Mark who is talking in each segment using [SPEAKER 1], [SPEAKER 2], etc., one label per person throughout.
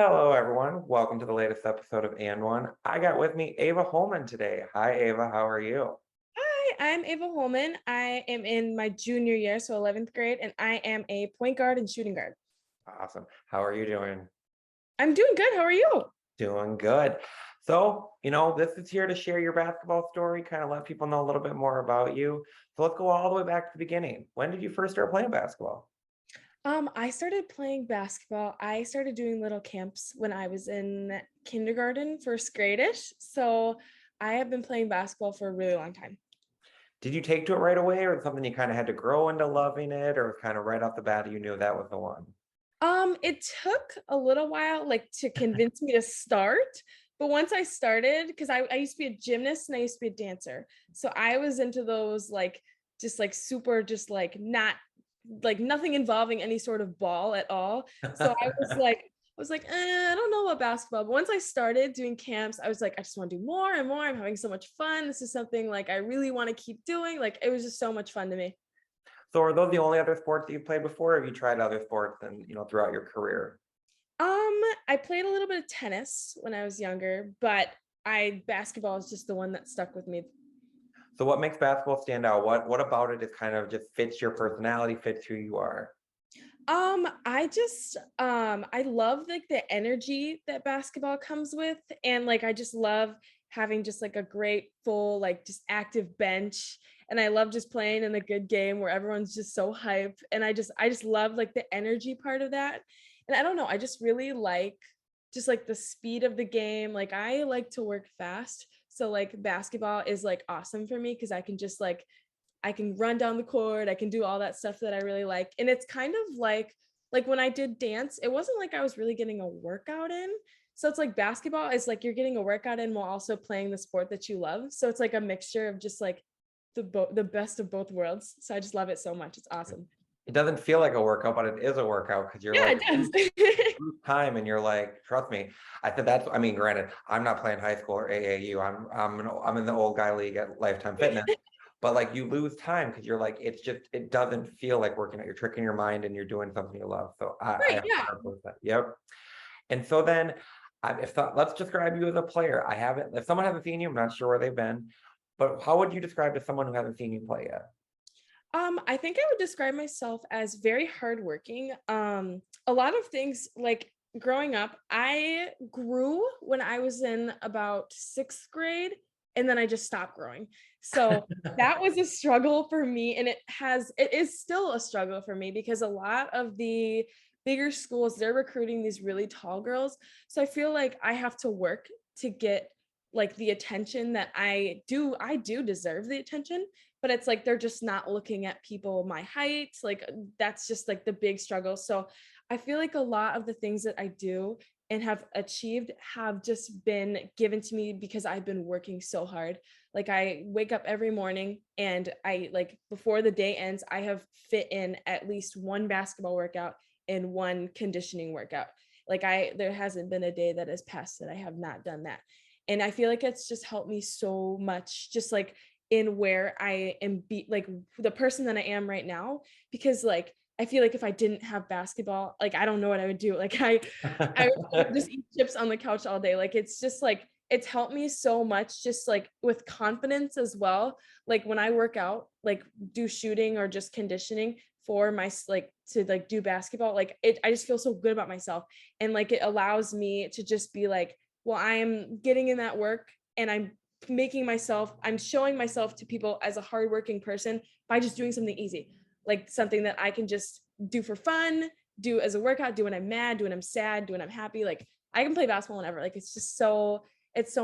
[SPEAKER 1] Hello, everyone. Welcome to the latest episode of And One. I got with me Ava Holman today. Hi, Ava. How are you?
[SPEAKER 2] Hi, I'm Ava Holman. I am in my junior year, so 11th grade, and I am a point guard and shooting guard.
[SPEAKER 1] Awesome. How are you doing?
[SPEAKER 2] I'm doing good. How are you?
[SPEAKER 1] Doing good. So, this is here to share your basketball story, kind of let people know a little bit more about you. So let's go all the way back to the beginning. When did you first start playing basketball?
[SPEAKER 2] I started playing basketball. I started doing little camps when I was in kindergarten, first grade-ish. So I have been playing basketball for a really long time.
[SPEAKER 1] Did you take to it right away, or something you kind of had to grow into loving it, or kind of right off the bat you knew that was the one?
[SPEAKER 2] It took a little while, like, to convince me to start, but once I started, because I used to be a gymnast and I used to be a dancer, so I was into those, like, just, like, super just, like, not like, nothing involving any sort of ball at all, so I don't know about basketball," but once I started doing camps, I was like, "I just wanna do more and more, I'm having so much fun, this is something, like, I really wanna keep doing," like, it was just so much fun to me.
[SPEAKER 1] So are those the only other sports that you've played before, or have you tried other sports and throughout your career?
[SPEAKER 2] I played a little bit of tennis when I was younger, but I basketball is just the one that stuck with me.
[SPEAKER 1] So what makes basketball stand out? What about it is kind of just fits your personality, fits who you are?
[SPEAKER 2] I love like the energy that basketball comes with, and like I just love having just like a great full like just active bench, and I love just playing in a good game where everyone's just so hype, and I just love like the energy part of that. And I don't know, I just really like just like the speed of the game. Like I like to work fast. So like basketball is like awesome for me because I can run down the court, I can do all that stuff that I really like, and it's kind of like when I did dance, it wasn't like I was really getting a workout in. So it's like basketball is like you're getting a workout in while also playing the sport that you love. So it's like a mixture of just like the best of both worlds. So I just love it so much. It's awesome.
[SPEAKER 1] It doesn't feel like a workout, but it is a workout because you're
[SPEAKER 2] Yeah,
[SPEAKER 1] like
[SPEAKER 2] it
[SPEAKER 1] you
[SPEAKER 2] does.
[SPEAKER 1] lose time and you're like, trust me. I said that's I mean, granted, I'm not playing high school or AAU. I'm in the old guy league at Lifetime Fitness. But like you lose time because you're like, it doesn't feel like working out. You're tricking your mind and you're doing something you love. So I
[SPEAKER 2] Right,
[SPEAKER 1] have
[SPEAKER 2] yeah.
[SPEAKER 1] that. Yep. And so then let's describe you as a player. I haven't, if someone hasn't seen you, I'm not sure where they've been, but how would you describe to someone who hasn't seen you play yet?
[SPEAKER 2] I think I would describe myself as very hardworking. A lot of things like growing up, I grew when I was in about sixth grade, and then I just stopped growing. So that was a struggle for me, and it is still a struggle for me because a lot of the bigger schools they're recruiting these really tall girls. So I feel like I have to work to get like the attention that I do. I do deserve the attention, but it's like they're just not looking at people my height, like, that's just, like, the big struggle, so I feel like a lot of the things that I do and have achieved have just been given to me because I've been working so hard. Like, I wake up every morning and before the day ends, I have fit in at least 1 basketball workout and 1 conditioning workout. There hasn't been a day that has passed that I have not done that, and I feel like it's just helped me so much, just, like, in where I am like the person that I am right now because like I feel like if I didn't have basketball, like I don't know what I would do. I would just eat chips on the couch all day. Like it's just like it's helped me so much just like with confidence as well. Like when I work out, like do shooting or just conditioning for my like to like do basketball, like it I just feel so good about myself and like it allows me to just be like, well, I'm getting in that work and I'm showing myself to people as a hardworking person by just doing something easy, like something that I can just do for fun, do as a workout, do when I'm mad, do when I'm sad, do when I'm happy. Like I can play basketball whenever. Like it's so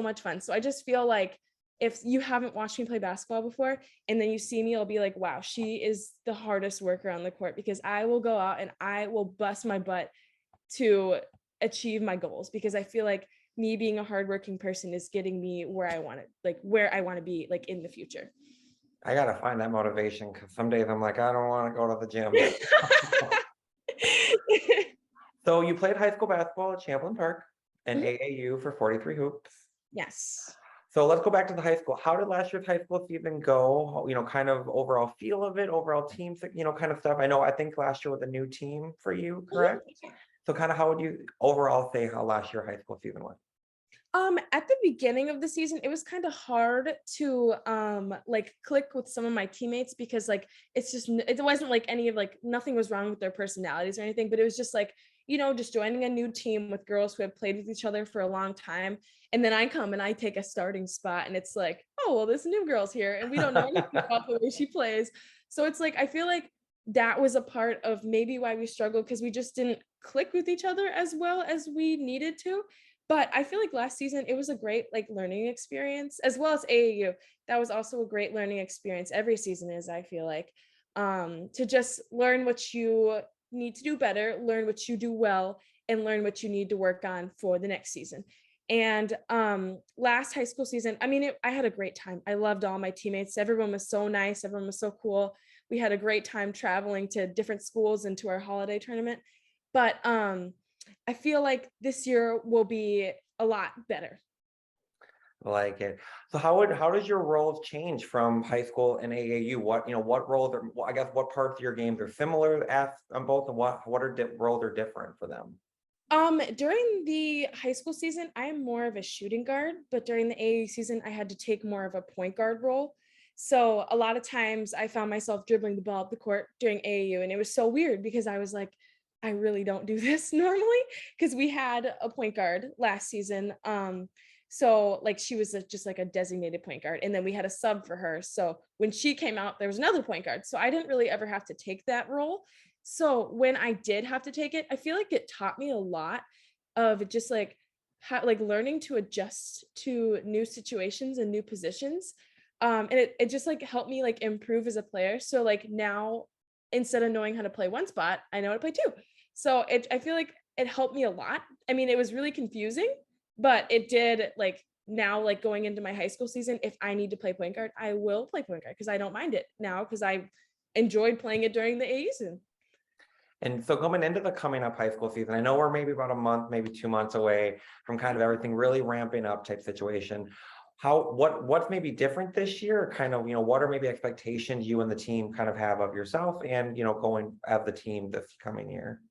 [SPEAKER 2] much fun. So I just feel like if you haven't watched me play basketball before and then you see me, you'll be like, wow, she is the hardest worker on the court because I will go out and I will bust my butt to achieve my goals because I feel like me being a hardworking person is getting me where I want to be like in the future.
[SPEAKER 1] I gotta find that motivation because some days I'm like, I don't want to go to the gym. So you played high school basketball at Champlain Park and
[SPEAKER 2] Mhm.
[SPEAKER 1] AAU for 43 hoops.
[SPEAKER 2] Yes.
[SPEAKER 1] So let's go back to the high school. How did last year's high school season go? Kind of overall feel of it, overall teams, kind of stuff. I know, I think last year was a new team for you,
[SPEAKER 2] Mhm.
[SPEAKER 1] correct? So kind of how would you overall say how last year high school season was?
[SPEAKER 2] At the beginning of the season, it was kind of hard to like click with some of my teammates because like it's just it wasn't like any of like nothing was wrong with their personalities or anything, but it was just like, just joining a new team with girls who have played with each other for a long time. And then I come and I take a starting spot and it's like, oh, well, this new girl's here and we don't know anything about the way she plays. So it's like I feel like that was a part of maybe why we struggled because we just didn't click with each other as well as we needed to. But I feel like last season, it was a great, like, learning experience, as well as AAU. That was also a great learning experience. Every season is, I feel like, to just learn what you need to do better, learn what you do well, and learn what you need to work on for the next season. And last high school season, I mean, I had a great time. I loved all my teammates. Everyone was so nice. Everyone was so cool. We had a great time traveling to different schools and to our holiday tournament. But I feel like this year will be a lot better.
[SPEAKER 1] Like it. So how does your roles change from high school and AAU? What roles are I guess what parts of your games are similar as on both and what are roles are different for them?
[SPEAKER 2] During the high school season, I am more of a shooting guard, but during the AAU season, I had to take more of a point guard role. So a lot of times I found myself dribbling the ball up the court during AAU, and it was so weird because I was like, I really don't do this normally because we had a point guard last season. So like she was just like a designated point guard, and then we had a sub for her. So when she came out, there was another point guard. So I didn't really ever have to take that role. So when I did have to take it, I feel like it taught me a lot of just like how like learning to adjust to new situations and new positions. And it just like helped me like improve as a player. So like now instead of knowing how to play one spot, I know how to play two. So I feel like it helped me a lot. I mean, it was really confusing, but it did like now like going into my high school season, if I need to play point guard, I will play point guard because I don't mind it now because I enjoyed playing it during the AU season.
[SPEAKER 1] And so coming into the coming up high school season, I know we're maybe about a month, maybe 2 months away from kind of everything really ramping up type situation. What's maybe different this year? Kind of, what are maybe expectations you and the team kind of have of yourself and going as the team this coming year?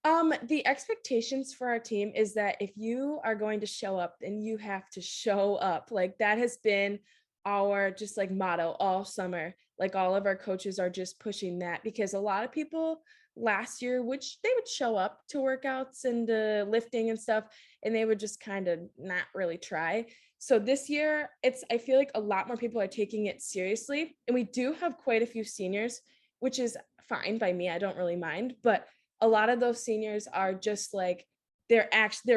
[SPEAKER 2] The expectations for our team is that if you are going to show up, then you have to show up. Like that has been our just like motto all summer. Like all of our coaches are just pushing that because a lot of people last year, which they would show up to workouts and lifting and stuff, and they would just kind of not really try. So this year, I feel like a lot more people are taking it seriously, and we do have quite a few seniors, which is fine by me. I don't really mind, but a lot of those seniors are just like they're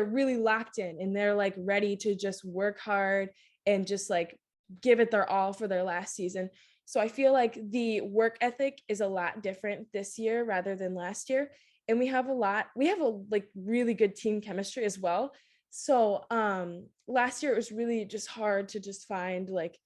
[SPEAKER 2] really locked in and they're like ready to just work hard and just like give it their all for their last season. So I feel like the work ethic is a lot different this year rather than last year. And we have a like really good team chemistry as well. So last year it was really just hard to just find like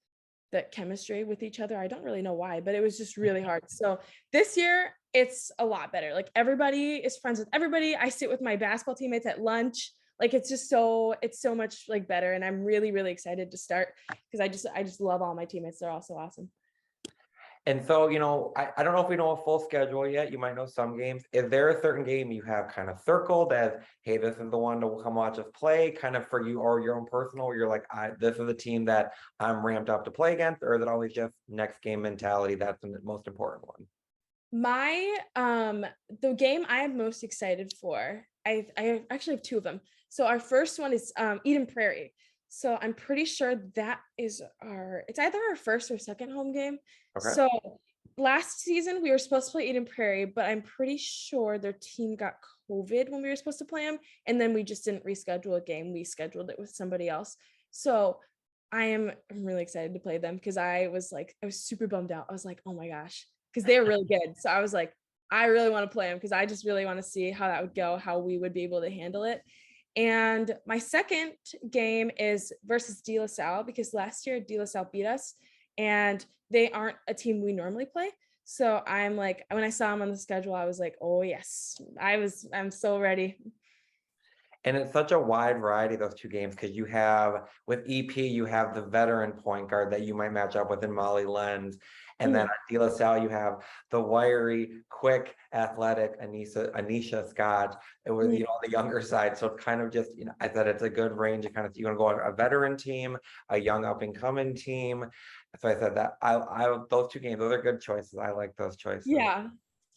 [SPEAKER 2] that chemistry with each other. I don't really know why, but it was just really hard. So this year it's a lot better. Like everybody is friends with everybody. I sit with my basketball teammates at lunch. Like it's so much like better. And I'm really, really excited to start because I just love all my teammates. They're all so awesome.
[SPEAKER 1] And so, I don't know if we know a full schedule yet. You might know some games. Is there a certain game you have kind of circled as, hey, this is the one to come watch us play, kind of for you or your own personal, where you're like, this is the team that I'm ramped up to play against, or is it always just next game mentality? That's the most important one.
[SPEAKER 2] My the game I am most excited for, I actually have two of them. So our first one is Eden Prairie. So I'm pretty sure that is it's either our first or second home game.
[SPEAKER 1] Okay.
[SPEAKER 2] So last season we were supposed to play Eden Prairie, but I'm pretty sure their team got COVID when we were supposed to play them, and then we just didn't reschedule a game. We scheduled it with somebody else. So I'm really excited to play them because I was super bummed out. I was like, oh my gosh, because they were really good. So I was like, I really want to play them because I just really want to see how that would go, how we would be able to handle it. And my second game is versus De La Salle because last year De La Salle beat us and they aren't a team we normally play. So I'm like, when I saw them on the schedule, I was like, oh yes, I'm so ready.
[SPEAKER 1] And it's such a wide variety of those two games because you have with EP, you have the veteran point guard that you might match up with in Molly Lenz. And then on De La Salle, you have the wiry, quick, athletic Anisha Scott. It was, the younger side. So kind of just, I thought it's a good range of kind of, you're going to go on a veteran team, a young up and coming team. So I said that I those two games, those are good choices. I like those choices.
[SPEAKER 2] Yeah.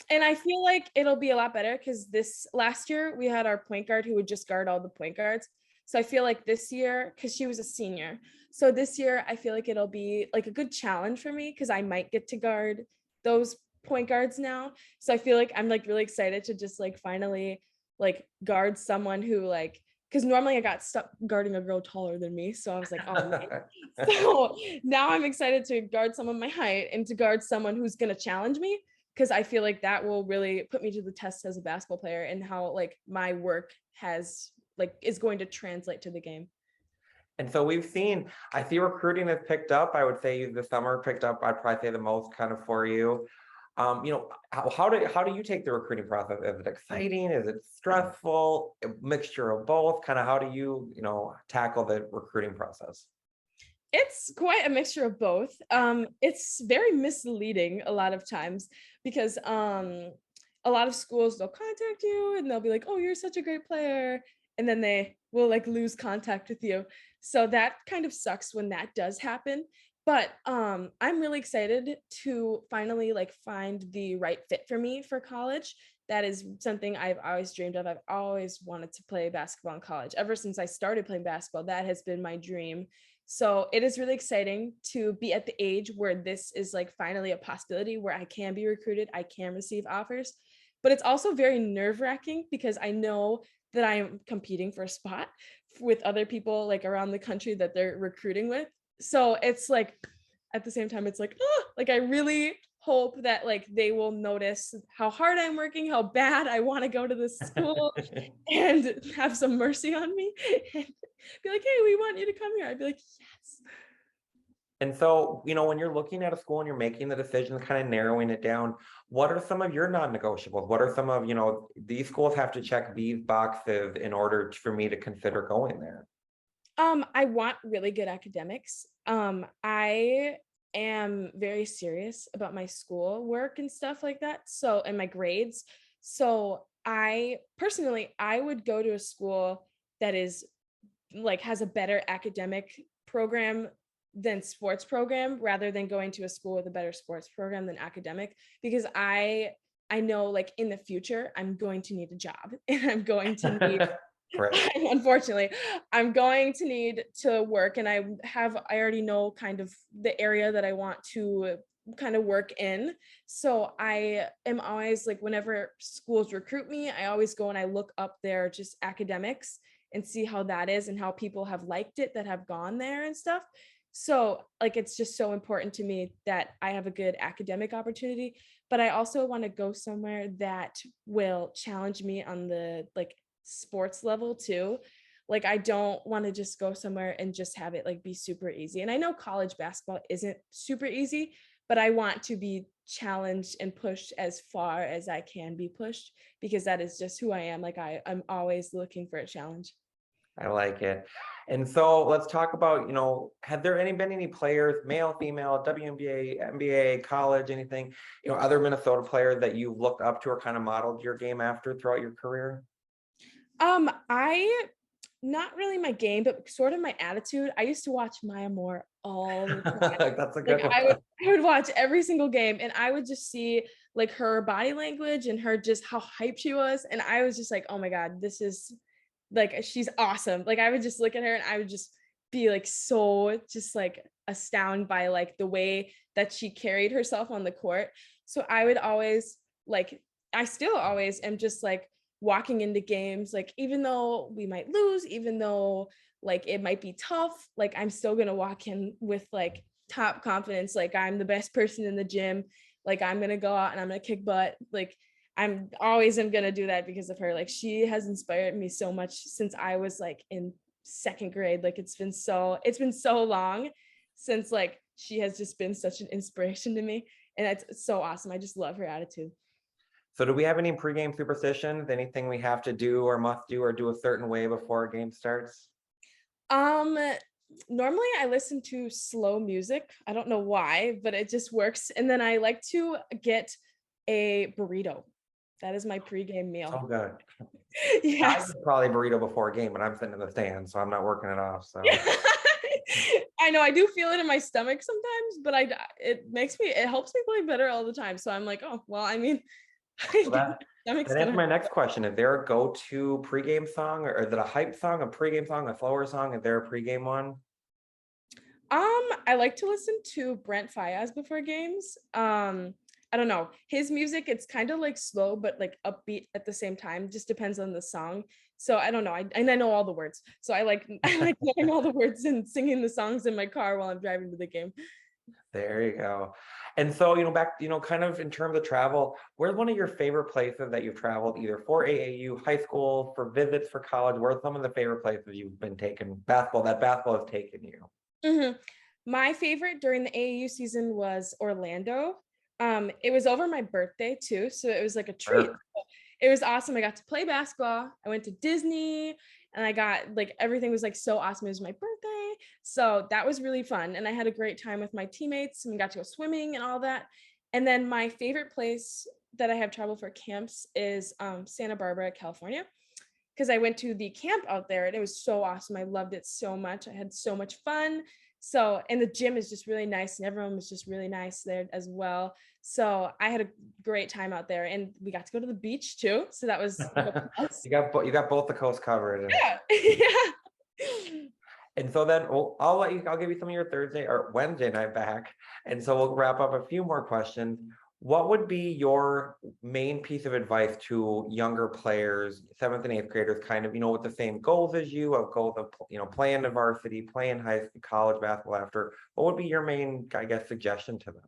[SPEAKER 2] And I feel like it'll be a lot better because this last year we had our point guard who would just guard all the point guards. So I feel like this year, because she was a senior, so this year I feel like it'll be like a good challenge for me because I might get to guard those point guards now. So I feel like I'm like really excited to just like finally like guard someone who like, because normally I got stuck guarding a girl taller than me. So I was like, oh man. So now I'm excited to guard someone my height and to guard someone who's gonna challenge me, because I feel like that will really put me to the test as a basketball player and how like my work is going to translate to the game.
[SPEAKER 1] And so I see recruiting has picked up. I would say the summer picked up, I'd probably say the most kind of for you. How do you take the recruiting process? Is it exciting? Is it stressful? A mixture of both? Kind of how do you, tackle the recruiting process?
[SPEAKER 2] It's quite a mixture of both. It's very misleading a lot of times because a lot of schools, they'll contact you and they'll be like, oh, you're such a great player. And then they will like lose contact with you. So that kind of sucks when that does happen. But I'm really excited to finally like find the right fit for me for college. That is something I've always dreamed of. I've always wanted to play basketball in college. Ever since I started playing basketball, that has been my dream. So it is really exciting to be at the age where this is like finally a possibility where I can be recruited, I can receive offers. But it's also very nerve-wracking because I know that I am competing for a spot with other people like around the country that they're recruiting with. So it's like at the same time, it's like, oh, like I really hope that like they will notice how hard I'm working, how bad I want to go to this school and have some mercy on me and be like, hey, we want you to come here. I'd be like, yes.
[SPEAKER 1] And so, when you're looking at a school and you're making the decision, kind of narrowing it down, what are some of your non-negotiables? What are some of, these schools have to check these boxes in order for me to consider going there?
[SPEAKER 2] I want really good academics. I am very serious about my school work and stuff like that. So, and my grades. So I personally, I would go to a school that is like has a better academic program than sports program rather than going to a school with a better sports program than academic, because I know like in the future I'm going to need a job and I'm going to need
[SPEAKER 1] Right.
[SPEAKER 2] unfortunately I'm going to need to work, and I already know kind of the area that I want to kind of work in. So I am always like, whenever schools recruit me, I always go and I look up their just academics and see how that is and how people have liked it that have gone there and stuff. So like it's just so important to me that I have a good academic opportunity, but I also want to go somewhere that will challenge me on the like sports level too. Like I don't want to just go somewhere and just have it like be super easy. And I know college basketball isn't super easy, but I want to be challenged and pushed as far as I can be pushed, because that is just who I am. Like I'm always looking for a challenge.
[SPEAKER 1] I like it. And so let's talk about, have there been any players, male, female, WNBA, NBA, college, anything, other Minnesota players that you looked up to or kind of modeled your game after throughout your career?
[SPEAKER 2] I not really my game, but sort of my attitude. I used to watch Maya Moore all the time.
[SPEAKER 1] That's a
[SPEAKER 2] Like
[SPEAKER 1] good one.
[SPEAKER 2] I would watch every single game and I would just see like her body language and her just how hyped she was. And I was just like, oh my God, this is like, she's awesome. Like I would just look at her and I would just be like so just like astounded by like the way that she carried herself on the court. So I would always like, I still always am just like walking into games, like even though we might lose, even though like it might be tough, like I'm still gonna walk in with like top confidence, like I'm the best person in the gym, like I'm gonna go out and I'm gonna kick butt. Like I'm always am gonna do that because of her. Like she has inspired me so much since I was like in second grade. Like it's been so long since like she has just been such an inspiration to me, and it's so awesome. I just love her attitude.
[SPEAKER 1] So do we have any pregame superstitions? Anything we have to do or must do or do a certain way before a game starts?
[SPEAKER 2] Um, Normally I listen to slow music. I don't know why, but it just works. And then I like to get a burrito. That is my pregame
[SPEAKER 1] So
[SPEAKER 2] meal.
[SPEAKER 1] good. I
[SPEAKER 2] Yes.
[SPEAKER 1] would probably burrito before a game, but I'm sitting in the stand, so I'm not working it off. So
[SPEAKER 2] I know I do feel it in my stomach sometimes, but it helps me play better all the time. So I'm like, oh well, I mean, I
[SPEAKER 1] well,
[SPEAKER 2] guess my stomach's
[SPEAKER 1] that answers
[SPEAKER 2] gonna.
[SPEAKER 1] my next question. Is there a go-to pregame song, or is it a hype song, a pregame song, a slower song? Is there a pregame one?
[SPEAKER 2] I like to listen to Brent Faiyaz before games. I don't know. His music, it's kind of like slow, but like upbeat at the same time. Just depends on the song. So I don't know. And I know all the words. So I like I like knowing all the words and singing the songs in my car while I'm driving to the game.
[SPEAKER 1] There you go. And so, back, kind of in terms of travel, where's one of your favorite places that you've traveled, either for AAU, high school, for visits, for college? Where are some of the favorite places you've been taken that basketball has taken you?
[SPEAKER 2] Mhm. My favorite during the AAU season was Orlando. It was over my birthday too, so it was like a treat.
[SPEAKER 1] Or
[SPEAKER 2] It was awesome. I got to play basketball. I went to Disney and I got like everything was like so awesome. It was my birthday. So that was really fun. And I had a great time with my teammates and we got to go swimming and all that. And then my favorite place that I have traveled for camps is Santa Barbara, California. Because I went to the camp out there and it was so awesome. I loved it so much. I had so much fun. So, and the gym is just really nice and everyone was just really nice there as well. So I had a great time out there and we got to go to the beach too. So that was a plus.
[SPEAKER 1] you got both the coasts covered. And
[SPEAKER 2] Yeah.
[SPEAKER 1] and so then I'll give you some of your Thursday or Wednesday night back. And so we'll wrap up a few more questions. What would be your main piece of advice to younger players, seventh and eighth graders, kind of, with the same goals as you, of goals of, playing the varsity, playing high school, college basketball after? What would be your main, I guess, suggestion to them?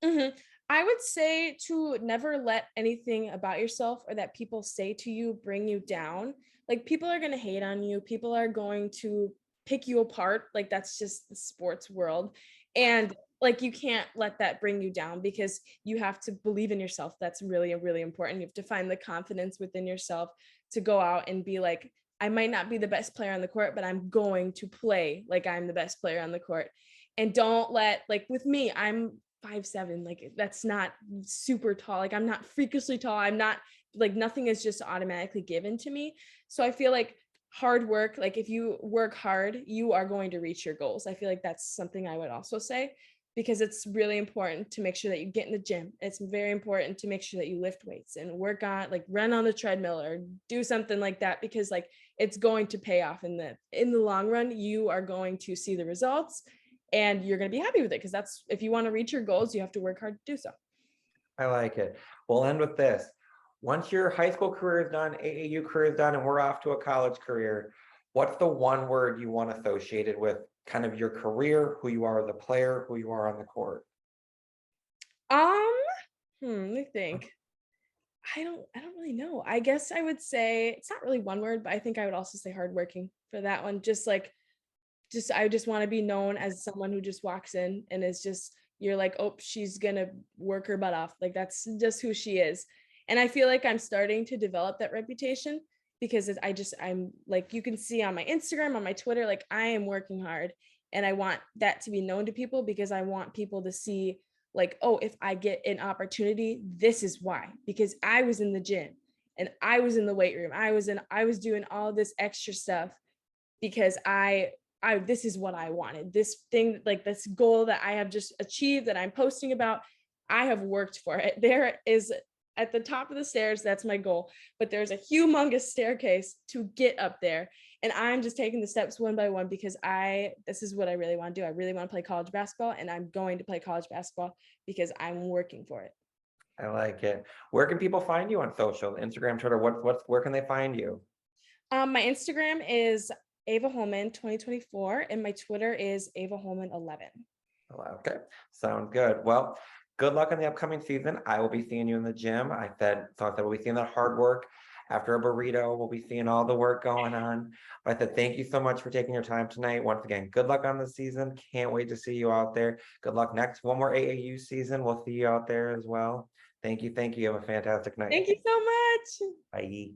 [SPEAKER 2] Mhm. I would say to never let anything about yourself or that people say to you bring you down. Like people are going to hate on you. People are going to pick you apart. Like that's just the sports world. And like you can't let that bring you down because you have to believe in yourself. That's really, really important. You have to find the confidence within yourself to go out and be like, I might not be the best player on the court, but I'm going to play like I'm the best player on the court. And don't let, like with me, I'm 5'7", like that's not super tall. Like I'm not freakishly tall. I'm not like nothing is just automatically given to me. So I feel like hard work, like if you work hard, you are going to reach your goals. I feel like that's something I would also say because it's really important to make sure that you get in the gym. It's very important to make sure that you lift weights and work on like run on the treadmill or do something like that because like it's going to pay off in the long run. You are going to see the results and you're going to be happy with it because that's if you want to reach your goals you have to work hard to do so.
[SPEAKER 1] I like it. We'll end with this. Once your high school career is done, AAU career is done, and we're off to a college career, what's the one word you want associated with kind of your career, who you are as a player, who you are on the court?
[SPEAKER 2] um let me think. I don't really know. I guess I would say it's not really one word, but I think I would also say hardworking for that one. Just like just I just want to be known as someone who just walks in and is just you're like, oh, she's gonna work her butt off. Like that's just who she is. And I feel like I'm starting to develop that reputation because I'm like you can see on my Instagram, on my Twitter, like I am working hard and I want that to be known to people because I want people to see like, oh, if I get an opportunity, this is why. Because I was in the gym and I was in the weight room. I was doing all this extra stuff because I this is what I wanted. This thing, like this goal that I have just achieved that I'm posting about, I have worked for it. There is at the top of the stairs, that's my goal. But there's a humongous staircase to get up there. And I'm just taking the steps one by one because this is what I really want to do. I really want to play college basketball and I'm going to play college basketball because I'm working for it.
[SPEAKER 1] I like it. Where can people find you on social? Instagram, Twitter, where can they find you?
[SPEAKER 2] My Instagram is Ava Holman 2024 and my Twitter is Ava Holman 11.
[SPEAKER 1] Okay, sounds good. Well, good luck in the upcoming season. I will be seeing you in the gym. I said we'll be seeing that hard work after a burrito. We'll be seeing all the work going on. But I said thank you so much for taking your time tonight. Once again, good luck on the season. Can't wait to see you out there. Good luck next one more AAU season. We'll see you out there as well. Thank you. Thank you. Have a fantastic night.
[SPEAKER 2] Thank you so much.
[SPEAKER 1] Bye.